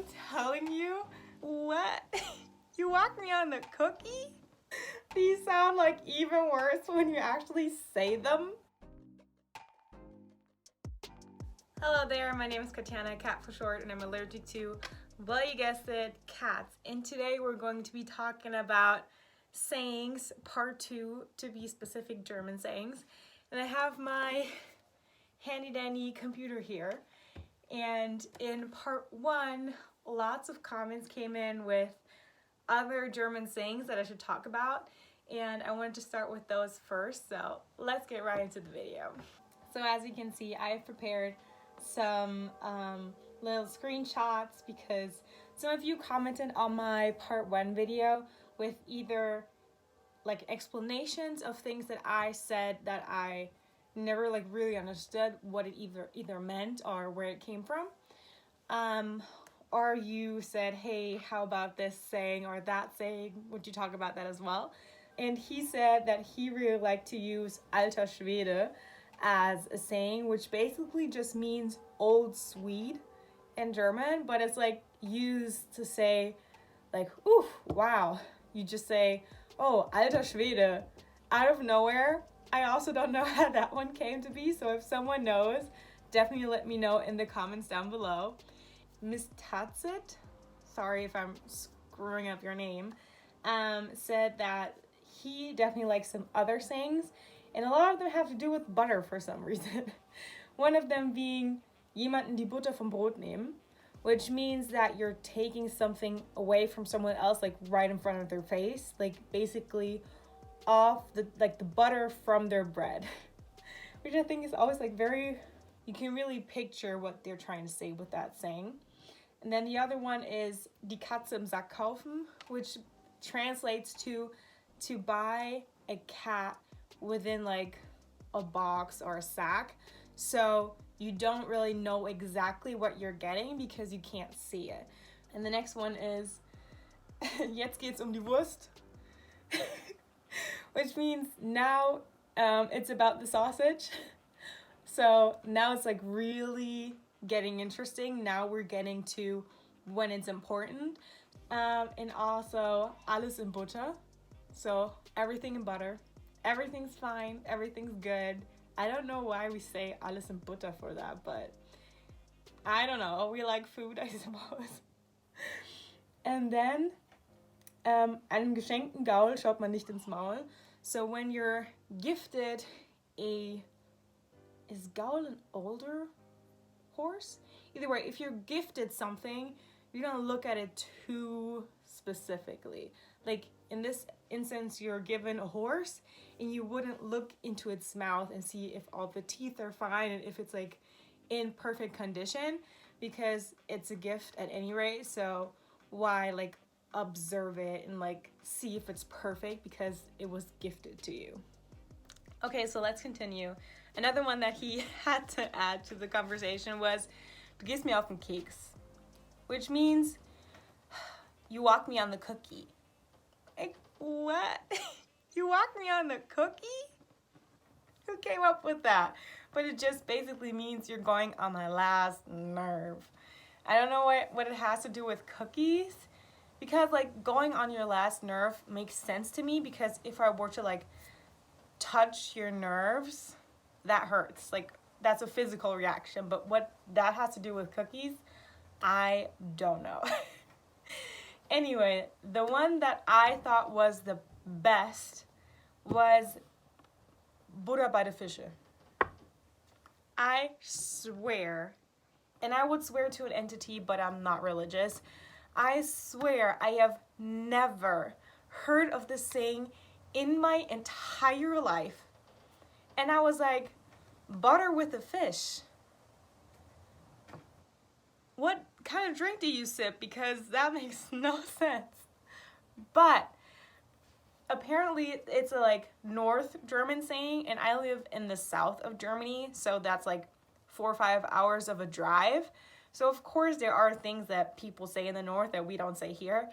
I'm telling you. What? You walked me on the cookie? These sound like even worse when you actually say them. Hello there, my name is Katjana, cat for short, and I'm allergic to, well, you guessed it, cats. And today we're going to be talking about sayings, part 2, to be specific, German sayings. And I have my handy dandy computer here. And in part 1, lots of comments came in with other German sayings that I should talk about. And I wanted to start with those first, so let's get right into the video. So as you can see, I have prepared some little screenshots because some of you commented on my part 1 video with either like explanations of things that I said that I never like really understood what it either meant or where it came from, or you said, hey, how about this saying or that saying, would you talk about that as well? And he said that he really liked to use alter Schwede as a saying, which basically just means old Swede in German, but it's like used to say like, ooh, wow. You just say, oh, alter Schwede, out of nowhere. I also don't know how that one came to be, so if someone knows, definitely let me know in the comments down below. Miss Tatzit, sorry if I'm screwing up your name, said that he definitely likes some other sayings, and a lot of them have to do with butter for some reason. One of them being jemanden die Butter vom Brot nehmen, which means that you're taking something away from someone else, like right in front of their face, like basically off the butter from their bread, which I think is always like very, you can really picture what they're trying to say with that saying. And then the other one is die Katze im Sack kaufen, which translates to buy a cat within like a box or a sack, so you don't really know exactly what you're getting because you can't see it. And the next one is jetzt geht's die Wurst, which means now it's about the sausage. So now it's like really getting interesting. Now we're getting to when it's important. And also alles in Butter, so everything in butter. Everything's fine, everything's good. I don't know why we say alles in Butter for that, but I don't know. We like food, I suppose. And then, einem geschenkten Gaul schaut man nicht ins Maul. So when you're gifted is Gaul an older horse? Either way, if you're gifted something, you're gonna look at it too specifically. Like in this instance, you're given a horse and you wouldn't look into its mouth and see if all the teeth are fine and if it's like in perfect condition, because it's a gift at any rate. So why like observe it and like see if it's perfect because it was gifted to you. Okay, so let's continue. Another one that he had to add to the conversation was du gehst mir auf den Keks, which means you walk me on the cookie. Like, what? You walk me on the cookie? Who came up with that? But it just basically means you're going on my last nerve. I don't know what it has to do with cookies, because like going on your last nerve makes sense to me, because if I were to like touch your nerves, that hurts. Like that's a physical reaction, but what that has to do with cookies, I don't know. Anyway, the one that I thought was the best was Butter bei der Fische. I swear, and I would swear to an entity, but I'm not religious, I swear I have never heard of this saying in my entire life. And I was like, butter with a fish. What kind of drink do you sip? Because that makes no sense. But apparently it's a like North German saying, and I live in the south of Germany, so that's like 4 or 5 hours of a drive. So of course there are things that people say in the north that we don't say here.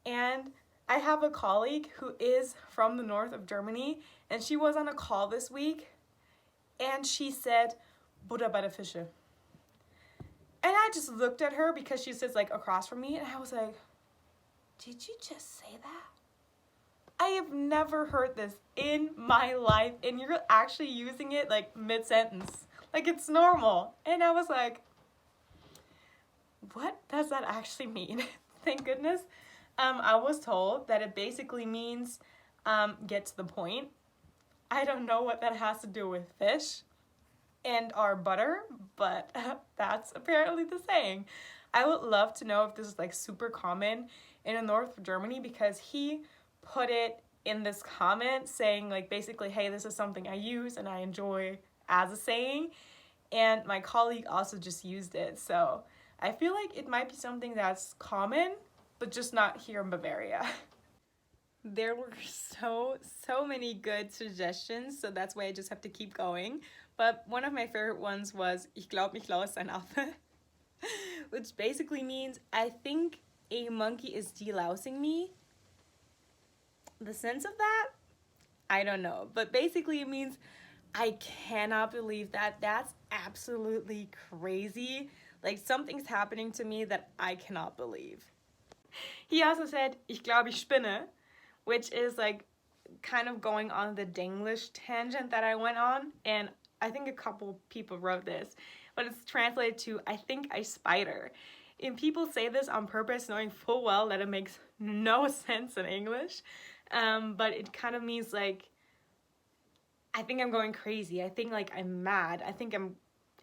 And I have a colleague who is from the north of Germany, and she was on a call this week, and she said Butter bei der Fische. And I I just looked at her because she sits like across from me, and I was like, did you just say that? I have never heard this in my life, and you're actually using it like mid-sentence. Like it's normal. And I was like, what does that actually mean? Thank goodness. I was told that it basically means get to the point. I don't know what that has to do with fish and our butter, but that's apparently the saying. I would love to know if this is like super common in the north of Germany, because he put it in this comment saying like basically, hey, this is something I use and I enjoy as a saying, and my colleague also just used it. So I feel like it might be something that's common, but just not here in Bavaria. There were so many good suggestions, so that's why I just have to keep going. But one of my favorite ones was Ich glaub, mich lau ist ein Affe, which basically means I think a monkey is delousing me. The sense of that, I don't know, but basically it means I cannot believe that. That's absolutely crazy. Like something's happening to me that I cannot believe. He also said Ich glaube ich spinne, which is like kind of going on the Denglish tangent that I went on, and I think a couple people wrote this, but it's translated to I think I spider. And people say this on purpose, knowing full well that it makes no sense in English, but it kind of means like I think I'm going crazy. I think like I'm mad. I think I'm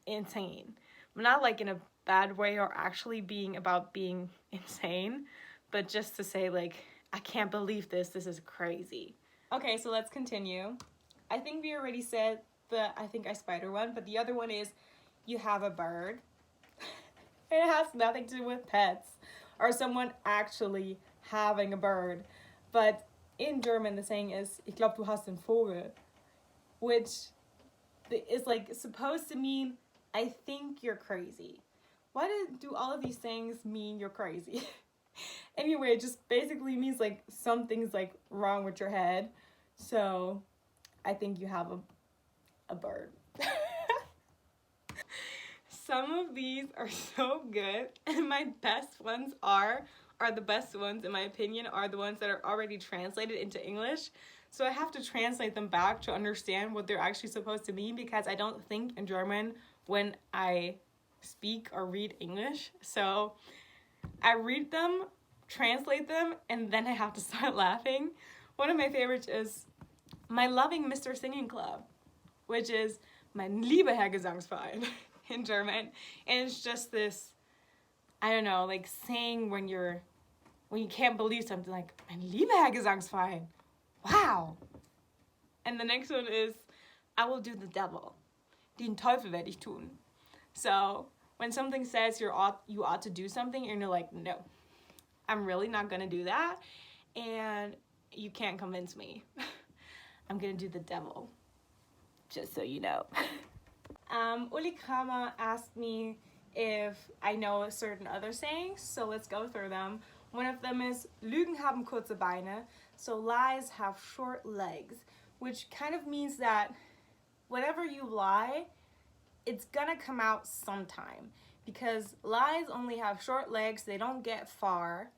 insane. Not like in a bad way or actually being about being insane, but just to say like I can't believe this. This is crazy. Okay, so let's continue. I think we already said the I think I spider one, but the other one is you have a bird. It has nothing to do with pets or someone actually having a bird. But in German, the saying is Ich glaub, du hast einen Vogel, which is like supposed to mean I think you're crazy. Why do all of these things mean you're crazy? Anyway, it just basically means like something's like wrong with your head. So I think you have a bird. Some of these are so good, and my best ones are the best ones in my opinion are the ones that are already translated into English. So I have to translate them back to understand what they're actually supposed to mean, because I don't think in German when I speak or read English. So I read them, translate them, and then I have to start laughing. One of my favorites is My Loving Mr. Singing Club, which is Mein lieber Herr Gesangsverein in German. And it's just this, I don't know, like saying when you can't believe something, like Mein lieber Herr Gesangsverein. Wow. And the next one is I will do the devil. Den Teufel werde ich tun. So when something says you ought to do something, and you're like, no, I'm really not gonna do that, and you can't convince me. I'm gonna do the devil, just so you know. Uli Kramer asked me if I know certain other sayings, so let's go through them. One of them is Lügen haben kurze Beine, so lies have short legs, which kind of means that whenever you lie, it's gonna come out sometime, because lies only have short legs, they don't get far,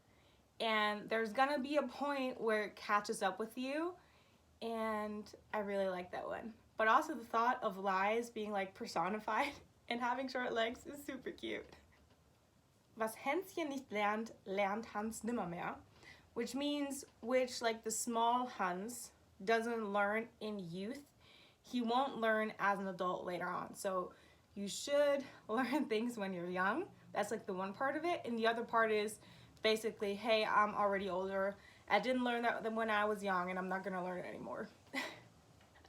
and there's gonna be a point where it catches up with you, and I really like that one. But also the thought of lies being like personified and having short legs is super cute. Was Hänschen nicht lernt, lernt Hans nimmermehr, which means which like the small Hans doesn't learn in youth, he won't learn as an adult later on. So you should learn things when you're young. That's like the one part of it. And the other part is basically, hey, I'm already older. I didn't learn that when I was young, and I'm not gonna learn it anymore.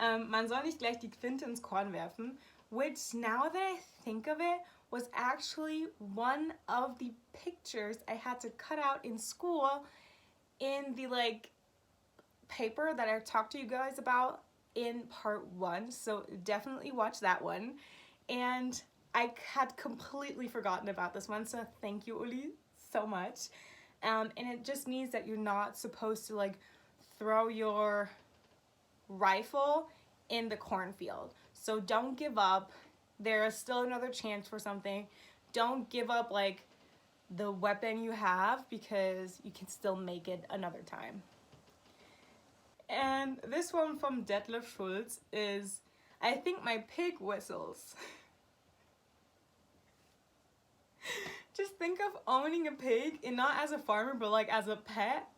Man soll nicht gleich die Quinte ins Korn werfen, which now that I think of it, was actually one of the pictures I had to cut out in school in the like paper that I talked to you guys about in part 1. So definitely watch that one. And I had completely forgotten about this one, so thank you, Uli, so much. And it just means that you're not supposed to like throw your rifle in the cornfield. So don't give up. There is still another chance for something. don't give up like the weapon you have, because you can still make it another time. And this one from Detlef Schulz is, I think my pig whistles. Just think of owning a pig, and not as a farmer, but like as a pet,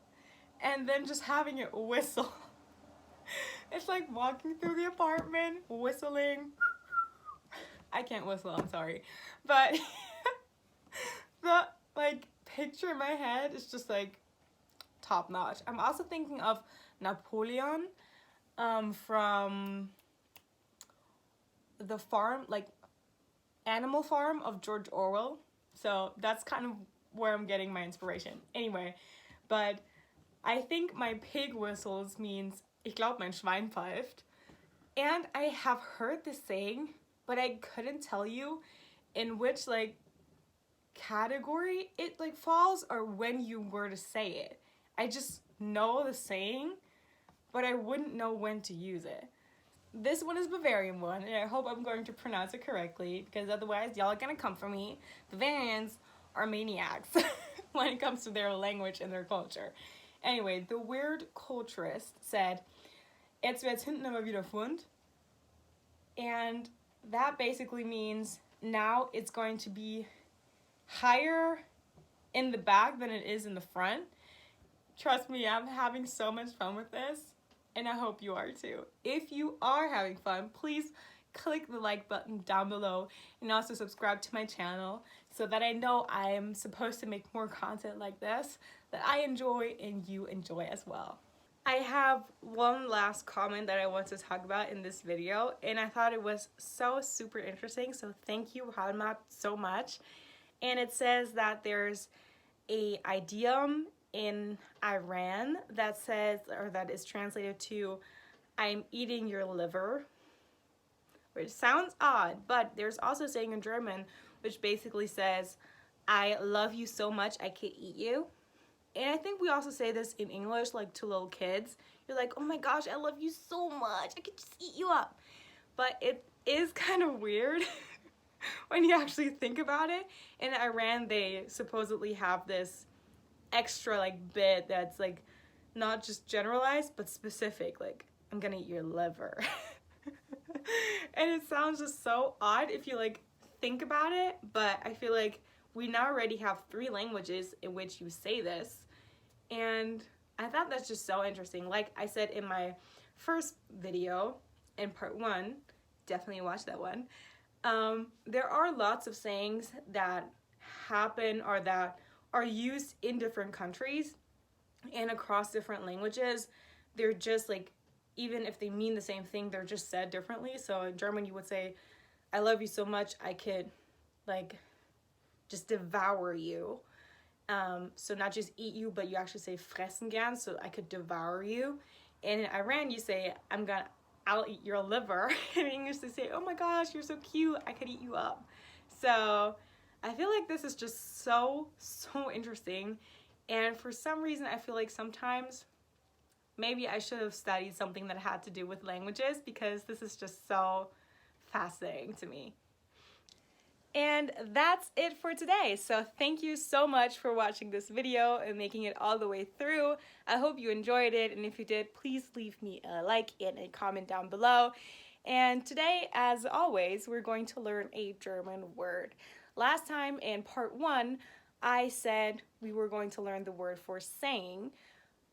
and then just having it whistle. It's like walking through the apartment, whistling. I can't whistle, I'm sorry. But the like picture in my head is just like top notch. I'm also thinking of Napoleon from the farm, like Animal Farm of George Orwell. So that's kind of where I'm getting my inspiration. Anyway, but I think my pig whistles means ich glaube mein Schwein pfeift. And I have heard this saying, but I couldn't tell you in which like category it like falls or when you were to say it. I just know the saying, but I wouldn't know when to use it. This one is Bavarian one, and I hope I'm going to pronounce it correctly, because otherwise y'all are gonna come for me. Bavarians are maniacs when it comes to their language and their culture. Anyway, the weird culturist said, "Jetzt wird's hinten immer wieder Fund," and that basically means now it's going to be higher in the back than it is in the front. Trust me, I'm having so much fun with this, and I hope you are too. If you are having fun, please click the like button down below, and also subscribe to my channel so that I know I am supposed to make more content like this that I enjoy and you enjoy as well. I have one last comment that I want to talk about in this video, and I thought it was so super interesting, so thank you, Halmat, so much. And it says that there's a idiom in Iran that says, or that is translated to, "I'm eating your liver," which sounds odd, but there's also a saying in German which basically says, "I love you so much I could eat you." And I think we also say this in English, like to little kids. You're like, "Oh my gosh, I love you so much, I could just eat you up." But it is kind of weird when you actually think about it. In Iran, they supposedly have this extra like bit that's like not just generalized but specific, like, "I'm gonna eat your liver." And it sounds just so odd if you like think about it, but I feel like we now already have 3 languages in which you say this, and I thought that's just so interesting. Like I said in my first video in part 1, definitely watch that one, there are lots of sayings that happen or that are used in different countries and across different languages. They're just like, even if they mean the same thing, they're just said differently. So in German you would say, "I love you so much I could like just devour you." So not just eat you, but you actually say fressen gern, so I could devour you. And in Iran you say, "I'll eat your liver." In English they say, "Oh my gosh, you're so cute, I could eat you up." So I feel like this is just so interesting, and for some reason I feel like sometimes maybe I should have studied something that had to do with languages, because this is just so fascinating to me. And that's it for today. So thank you so much for watching this video and making it all the way through. I hope you enjoyed it, and if you did, please leave me a like and a comment down below. And today, as always, we're going to learn a German word. Last time in part 1, I said we were going to learn the word for saying,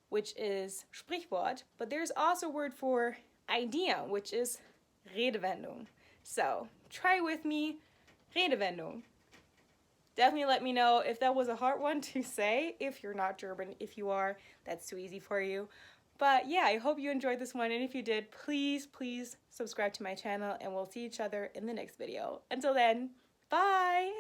which is Sprichwort, but there's also a word for idea, which is Redewendung. So try with me, Redewendung. Definitely let me know if that was a hard one to say, if you're not German. If you are, that's too easy for you. But yeah, I hope you enjoyed this one, and if you did, please subscribe to my channel, and we'll see each other in the next video. Until then, bye!